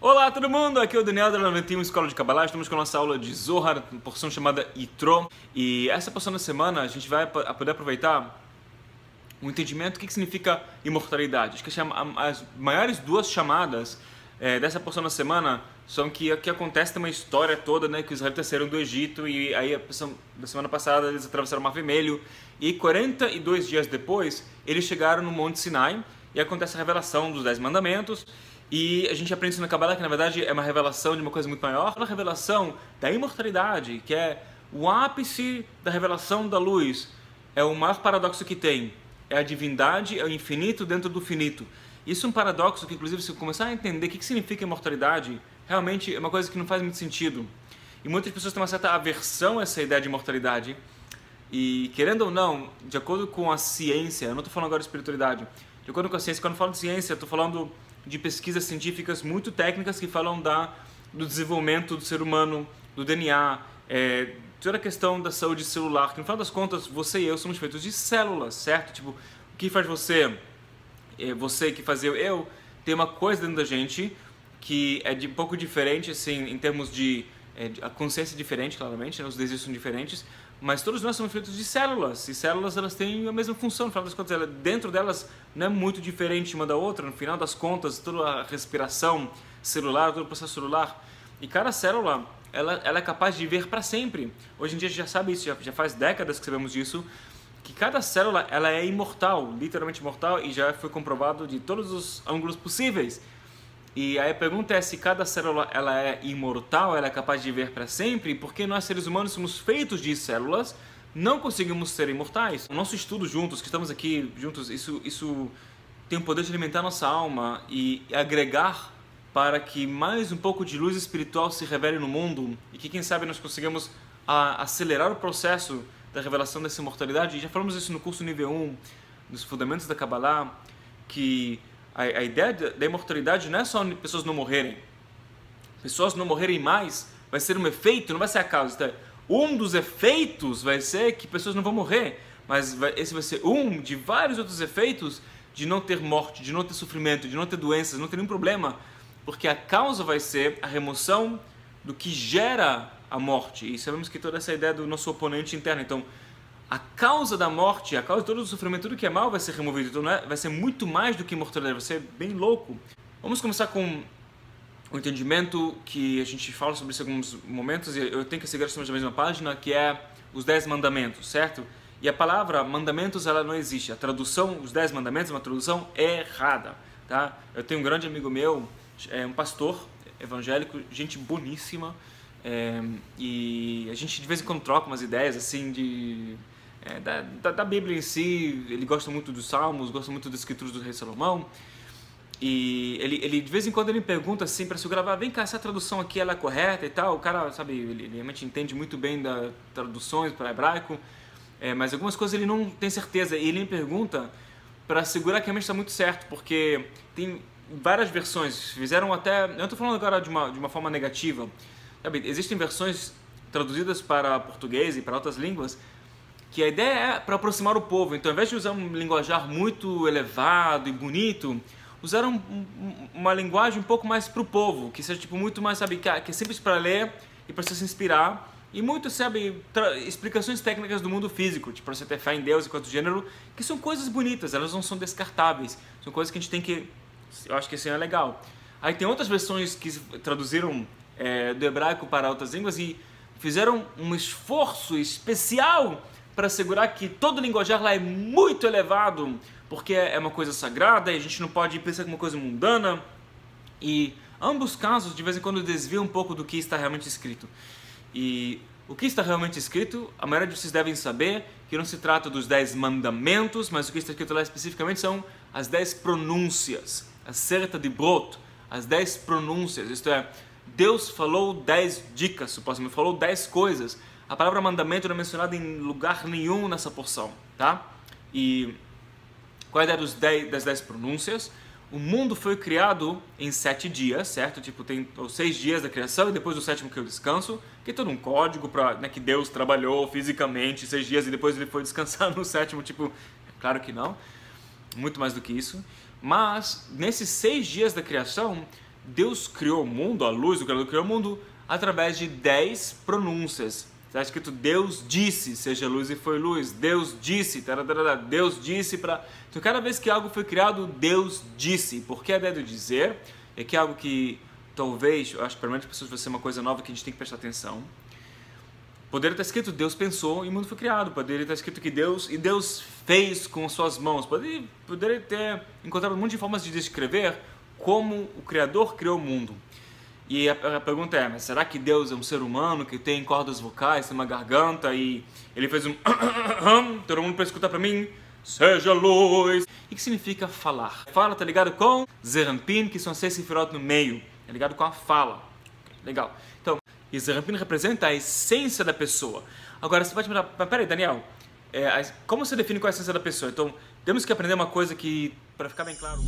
Olá todo mundo, aqui é o Daniel da 91 Escola de Kabbalah. Estamos com a nossa aula de Zohar, porção chamada Yitro. E essa porção da semana a gente vai poder aproveitar o entendimento do que significa imortalidade. Acho que as maiores duas chamadas dessa porção da semana são que acontece tem uma história toda, né, que os israelitas saíram do Egito e aí da semana passada eles atravessaram o Mar Vermelho e 42 dias depois eles chegaram no Monte Sinai e acontece a revelação dos 10 mandamentos. E a gente aprende isso na Kabbalah, que na verdade é uma revelação de uma coisa muito maior, uma revelação da imortalidade, que é o ápice da revelação da luz. É o maior paradoxo que tem. É a divindade, é o infinito dentro do finito. Isso é um paradoxo que, inclusive, se eu começar a entender o que significa imortalidade, realmente é uma coisa que não faz muito sentido. E muitas pessoas têm uma certa aversão a essa ideia de imortalidade. E, querendo ou não, de acordo com a ciência, eu não estou falando agora de espiritualidade, de acordo com a ciência, quando eu falo de ciência, eu estou falando de pesquisas científicas muito técnicas que falam do desenvolvimento do ser humano, do DNA, toda a questão da saúde celular, que no final das contas você e eu somos feitos de células, certo? Tipo, o que faz você que faz eu, tem uma coisa dentro da gente que é um pouco diferente, assim, em termos de a consciência é diferente, claramente, né? Os desejos são diferentes, mas todos nós somos feitos de células, e células elas têm a mesma função, no final das contas, dentro delas não é muito diferente uma da outra, no final das contas, toda a respiração celular, todo o processo celular, e cada célula, ela é capaz de viver para sempre. Hoje em dia a gente já sabe isso, já faz décadas que sabemos disso, que cada célula ela é imortal, literalmente imortal, e já foi comprovado de todos os ângulos possíveis. E aí a pergunta é se cada célula ela é imortal, ela é capaz de viver para sempre, e por que nós seres humanos somos feitos de células, não conseguimos ser imortais? O nosso estudo juntos, que estamos aqui juntos, isso tem o poder de alimentar nossa alma e agregar para que mais um pouco de luz espiritual se revele no mundo e que quem sabe nós consigamos acelerar o processo da revelação dessa imortalidade. E já falamos isso no curso nível 1, dos fundamentos da Kabbalah, que a ideia da imortalidade não é só pessoas não morrerem. Pessoas não morrerem mais vai ser um efeito, não vai ser a causa. Então, um dos efeitos vai ser que pessoas não vão morrer, mas esse vai ser um de vários outros efeitos de não ter morte, de não ter sofrimento, de não ter doenças, de não ter nenhum problema, porque a causa vai ser a remoção do que gera a morte. E sabemos que toda essa ideia do nosso oponente interno. Então, a causa da morte, a causa de todo o sofrimento, tudo que é mal vai ser removido. Então vai ser muito mais do que imortalidade, vai ser bem louco. Vamos começar com o entendimento que a gente fala sobre isso em alguns momentos, e eu tenho que seguir sobre a mesma página, que é os 10 mandamentos, certo? E a palavra mandamentos, ela não existe. A tradução, os 10 mandamentos, é uma tradução errada, tá? Eu tenho um grande amigo meu, um pastor evangélico, gente boníssima, e a gente de vez em quando troca umas ideias assim da Bíblia em si. Ele gosta muito dos Salmos, gosta muito das escrituras do rei Salomão, e ele de vez em quando ele me pergunta assim para se eu gravar, vem cá, essa tradução aqui ela é correta e tal. O cara, sabe, ele realmente entende muito bem das traduções para hebraico, mas algumas coisas ele não tem certeza, e ele me pergunta para assegurar que realmente está muito certo, porque tem várias versões, fizeram até, eu não estou falando agora de uma forma negativa, sabe, existem versões traduzidas para português e para outras línguas que a ideia é para aproximar o povo. Então, ao invés de usar um linguajar muito elevado e bonito, usaram uma linguagem um pouco mais para o povo, que seja tipo muito mais, sabe, que é simples para ler e para se inspirar, e muito, sabe, explicações técnicas do mundo físico, tipo para você ter fé em Deus e coisas do gênero, que são coisas bonitas, elas não são descartáveis, são coisas que a gente tem que, eu acho que isso é legal. Aí tem outras versões que traduziram do hebraico para outras línguas e fizeram um esforço especial para assegurar que todo linguajar lá é muito elevado, porque é uma coisa sagrada e a gente não pode pensar como uma coisa mundana. E ambos casos, de vez em quando, desviam um pouco do que está realmente escrito. E o que está realmente escrito, a maioria de vocês devem saber que não se trata dos 10 mandamentos, mas o que está escrito lá especificamente são as 10 pronúncias, a Aseret Dibrot, as 10 pronúncias, isto é, Deus falou 10 dicas, supostamente, falou 10 coisas. A palavra mandamento não é mencionada em lugar nenhum nessa porção, tá? E qual é a ideia das 10 pronúncias? O mundo foi criado em 7 dias, certo? Tipo, tem os 6 dias da criação e depois o 7º que é o descanso, que é todo um código para, né, que Deus trabalhou fisicamente 6 dias e depois ele foi descansar no 7º, tipo, claro que não, muito mais do que isso. Mas nesses 6 dias da criação, Deus criou o mundo, a luz, o Criador criou o mundo através de 10 pronúncias. Está escrito Deus disse, seja luz e foi luz. Deus disse, taradara, Deus disse para... Então cada vez que algo foi criado, Deus disse. Porque a ideia do dizer é que é algo que talvez, eu acho que para muitas pessoas vai ser uma coisa nova que a gente tem que prestar atenção. Poderia estar escrito Deus pensou e o mundo foi criado. Poderia estar escrito que Deus fez com suas mãos. Poderia ter encontrado um monte de formas de descrever como o Criador criou o mundo. E a pergunta é, mas será que Deus é um ser humano que tem cordas vocais, tem uma garganta e ele fez um todo mundo para escutar para mim, seja luz. E que significa falar? Fala tá ligado com Zerampin, que são 6 sefirot no meio. É ligado com a fala. Legal. Então, e Zerampin representa a essência da pessoa. Agora, você pode me dar, mas peraí, Daniel, como você define qual é a essência da pessoa? Então, temos que aprender uma coisa que, para ficar bem claro...